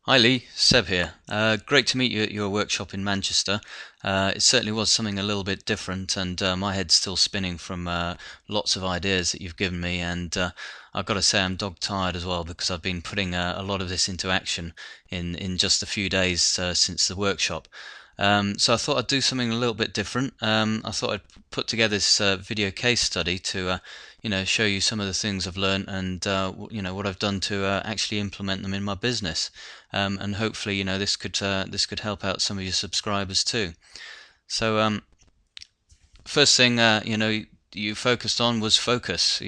Hi Lee, Seb here. Great to meet you at your workshop in Manchester. It certainly was something a little bit different, and my head's still spinning from lots of ideas that you've given me. And I've got to say, I'm dog tired as well because I've been putting a lot of this into action in just a few days since the workshop. So I thought I'd do something a little bit different. I thought I'd put together this video case study to, show you some of the things I've learned and what I've done to actually implement them in my business. And hopefully, this could help out some of your subscribers too. So first thing, you focused on was focus.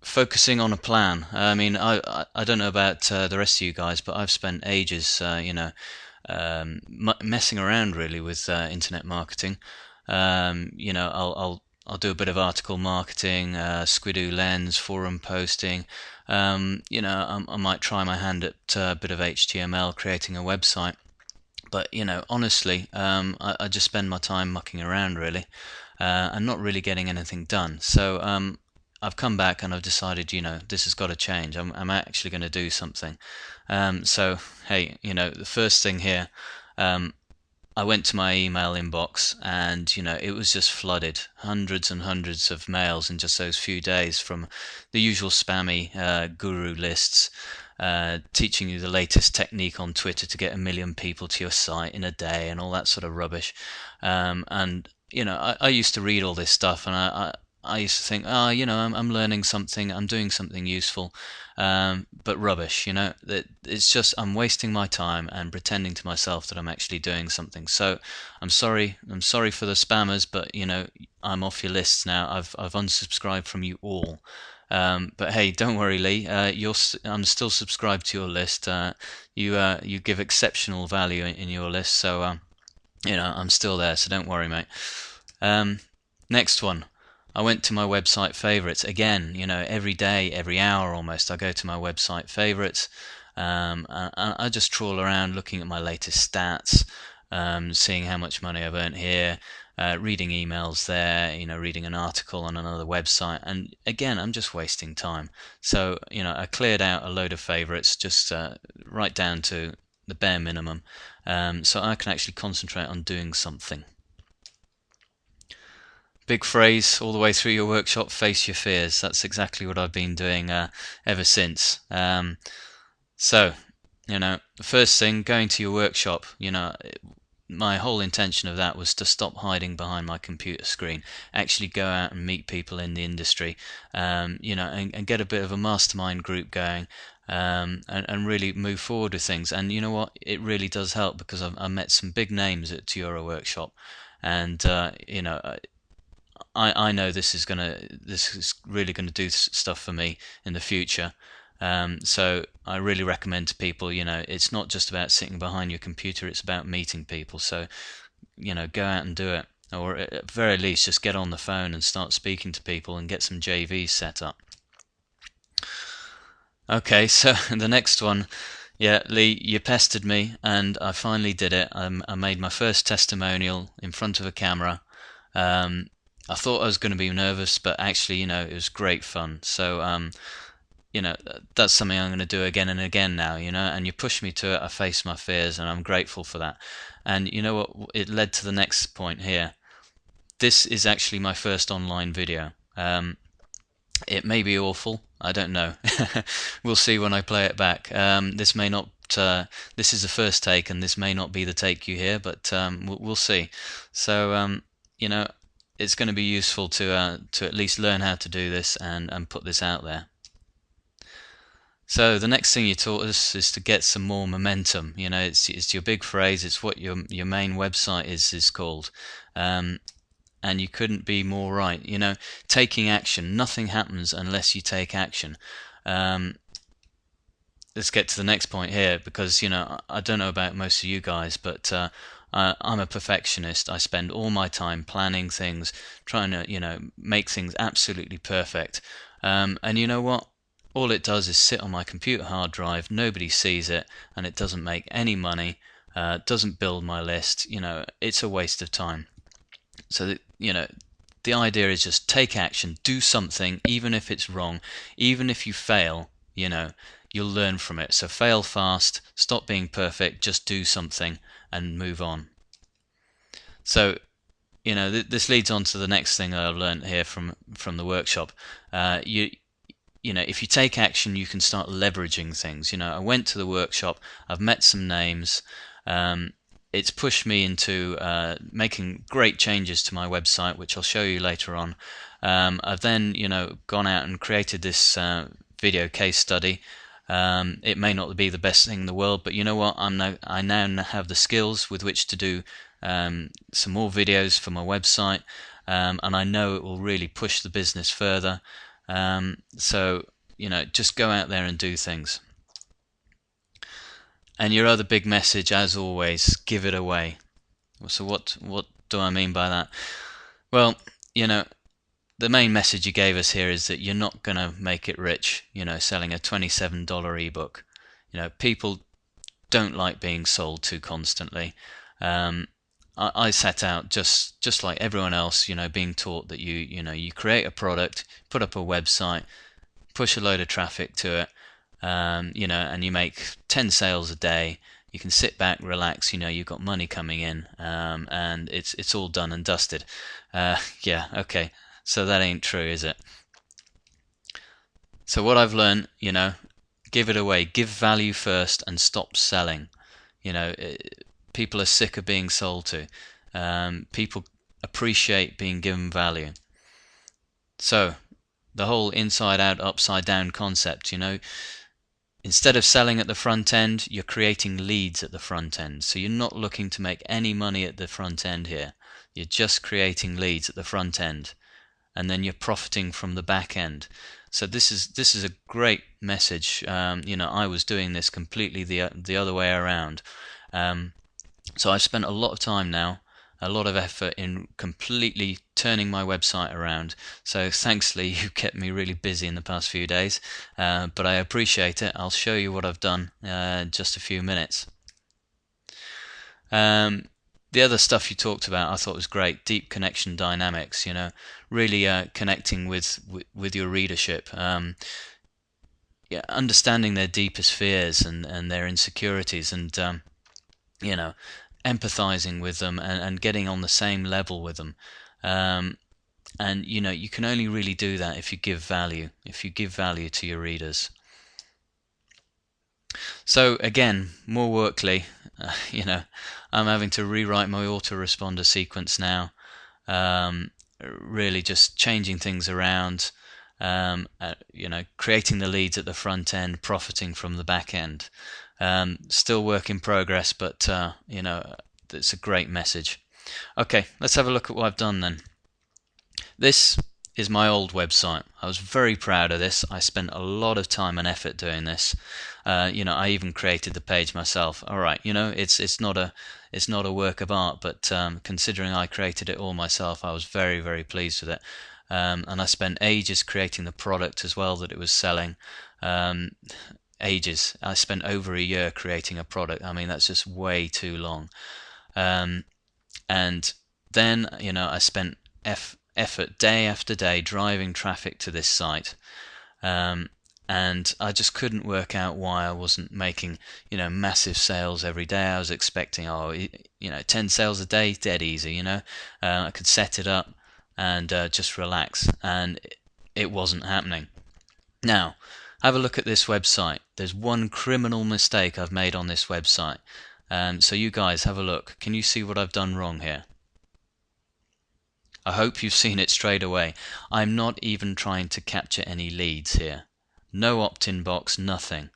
Focusing on a plan. I mean, I don't know about the rest of you guys, but I've spent ages, messing around really with internet marketing. I'll do a bit of article marketing, Squidoo Lens, forum posting. I might try my hand at a bit of HTML, creating a website. But honestly, I just spend my time mucking around really, and not really getting anything done. So I've come back and I've decided, this has got to change. I'm actually going to do something. So hey, the first thing here, I went to my email inbox and it was just flooded, hundreds and hundreds of mails in just those few days from the usual spammy guru lists, teaching you the latest technique on Twitter to get 1 million people to your site in a day and all that sort of rubbish. And I used to read all this stuff and I used to think, I'm learning something, I'm doing something useful, but rubbish, it's just I'm wasting my time and pretending to myself that I'm actually doing something. So I'm sorry for the spammers, but I'm off your lists now. I've unsubscribed from you all. But hey, don't worry, Lee. I'm still subscribed to your list. You give exceptional value in your list, so I'm still there. So don't worry, mate. Next one. I went to my website favorites again. Every day, every hour almost, I go to my website favorites. And I just trawl around looking at my latest stats, seeing how much money I've earned here, reading emails there, reading an article on another website. And again, I'm just wasting time. So, I cleared out a load of favorites, just right down to the bare minimum, so I can actually concentrate on doing something. Big phrase all the way through your workshop, face your fears. That's exactly what I've been doing ever since. So, the first thing, going to your workshop, my whole intention of that was to stop hiding behind my computer screen, actually go out and meet people in the industry, and get a bit of a mastermind group going, and really move forward with things. And you know what? It really does help because I met some big names at Euro Workshop, and I know this is really gonna do stuff for me in the future. So I really recommend to people, it's not just about sitting behind your computer, it's about meeting people. So, go out and do it. Or at the very least, just get on the phone and start speaking to people and get some JVs set up. Okay, so the next one, yeah, Lee, you pestered me and I finally did it. I made my first testimonial in front of a camera. I thought I was going to be nervous, but actually, it was great fun. So, that's something I'm going to do again and again now, and you pushed me to it. I faced my fears and I'm grateful for that. And you know what? It led to the next point here. This is actually my first online video. It may be awful. I don't know. We'll see when I play it back. This may not. This is the first take, and this may not be the take you hear, but we'll see. So, it's going to be useful to at least learn how to do this and put this out there. So the next thing you taught us is to get some more momentum. It's your big phrase. It's what your main website is called, and you couldn't be more right. Taking action. Nothing happens unless you take action. Let's get to the next point here because I don't know about most of you guys, but I'm a perfectionist. I spend all my time planning things, trying to make things absolutely perfect. And you know what? All it does is sit on my computer hard drive. Nobody sees it, and it doesn't make any money. Doesn't build my list. It's a waste of time. So the idea is just take action, do something, even if it's wrong, even if you fail. you'll learn from it. So fail fast, stop being perfect, just do something and move on. So, this leads on to the next thing I've learned here from the workshop. If you take action, you can start leveraging things. I went to the workshop, I've met some names. It's pushed me into making great changes to my website, which I'll show you later on. I've then, gone out and created this video case study. It may not be the best thing in the world, but you know what? I now have the skills with which to do some more videos for my website, and I know it will really push the business further. So just go out there and do things. And your other big message, as always, give it away. So what do I mean by that? Well, the main message you gave us here is that you're not going to make it rich, selling a $27 ebook. People don't like being sold to constantly. I set out just like everyone else, being taught that you create a product, put up a website, push a load of traffic to it, and you make 10 sales a day. You can sit back, relax, you've got money coming in, and it's all done and dusted. Yeah, okay. So that ain't true, is it? So what I've learned, give it away, give value first, and stop selling. People are sick of being sold to. People appreciate being given value. So the whole inside out, upside down concept, instead of selling at the front end, you're creating leads at the front end. So you're not looking to make any money at the front end here. You're just creating leads at the front end, and then you're profiting from the back end. So this is a great message. I was doing this completely the other way around. So I've spent a lot of time now, a lot of effort in completely turning my website around. So thankfully you kept me really busy in the past few days, but I appreciate it. I'll show you what I've done in just a few minutes. The other stuff you talked about I thought was great. Deep connection dynamics, really connecting with your readership. Understanding their deepest fears and their insecurities, and empathizing with them and getting on the same level with them. And you can only really do that if you give value, to your readers. So again, more workly, I'm having to rewrite my autoresponder sequence now. Really just changing things around, creating the leads at the front end, profiting from the back end. Still work in progress, but it's a great message. Okay, let's have a look at what I've done then. This is my old website. I was very proud of this. I spent a lot of time and effort doing this. I even created the page myself. All right, it's not a work of art, but considering I created it all myself, I was very, very pleased with it. And I spent ages creating the product as well that it was selling. Ages. I spent over a year creating a product. I mean, that's just way too long. And then, I spent effort day after day driving traffic to this site. And I just couldn't work out why I wasn't making, massive sales every day. I was expecting, 10 sales a day, dead easy, I could set it up and just relax, and it wasn't happening. Now, have a look at this website. There's one criminal mistake I've made on this website. So you guys have a look. Can you see what I've done wrong here? I hope you've seen it straight away. I'm not even trying to capture any leads here. No opt-in box, nothing.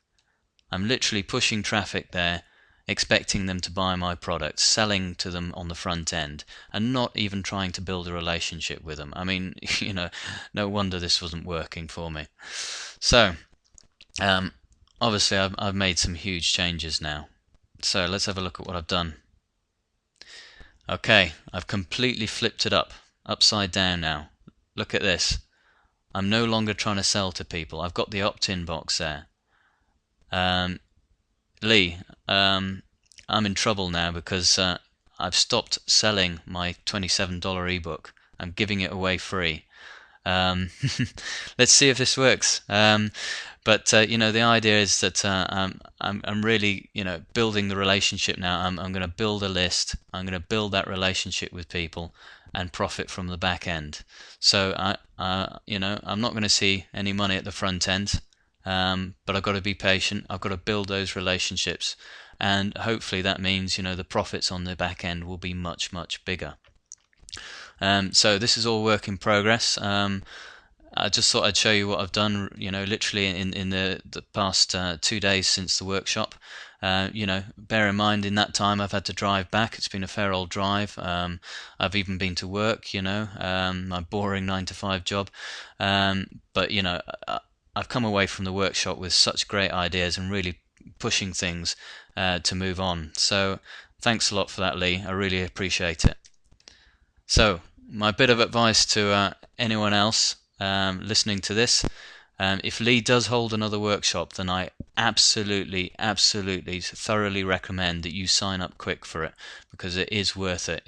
I'm literally pushing traffic there, expecting them to buy my product, selling to them on the front end, and not even trying to build a relationship with them. I mean, no wonder this wasn't working for me. So, obviously I've made some huge changes now. So let's have a look at what I've done. Okay, I've completely flipped it upside down now. Look at this. I'm no longer trying to sell to people. I've got the opt-in box there. Lee, I'm in trouble now because I've stopped selling my $27 ebook. I'm giving it away free. Let's see if this works. But the idea is that I'm really building the relationship now. I'm going to build a list. I'm going to build that relationship with people and profit from the back end. So I'm not going to see any money at the front end, but I've got to be patient. I've got to build those relationships, and hopefully that means the profits on the back end will be much, much bigger. So this is all work in progress. I just thought I'd show you what I've done, literally in the past 2 days since the workshop. Bear in mind, in that time I've had to drive back. It's been a fair old drive. I've even been to work, my boring 9 to 5 job. But I've come away from the workshop with such great ideas and really pushing things to move on. So thanks a lot for that, Lee. I really appreciate it. So my bit of advice to anyone else listening to this, if Lee does hold another workshop, then I absolutely thoroughly recommend that you sign up quick for it, because it is worth it.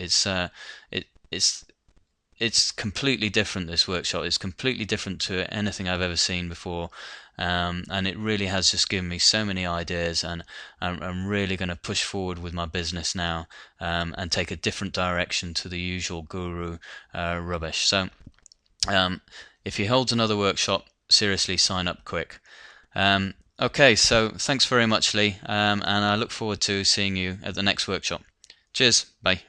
It's completely different, this workshop. It's completely different to anything I've ever seen before, and it really has just given me so many ideas, and I'm really going to push forward with my business now, and take a different direction to the usual guru rubbish. So if he holds another workshop, seriously sign up quick. Okay, so thanks very much, Lee, and I look forward to seeing you at the next workshop. Cheers, bye.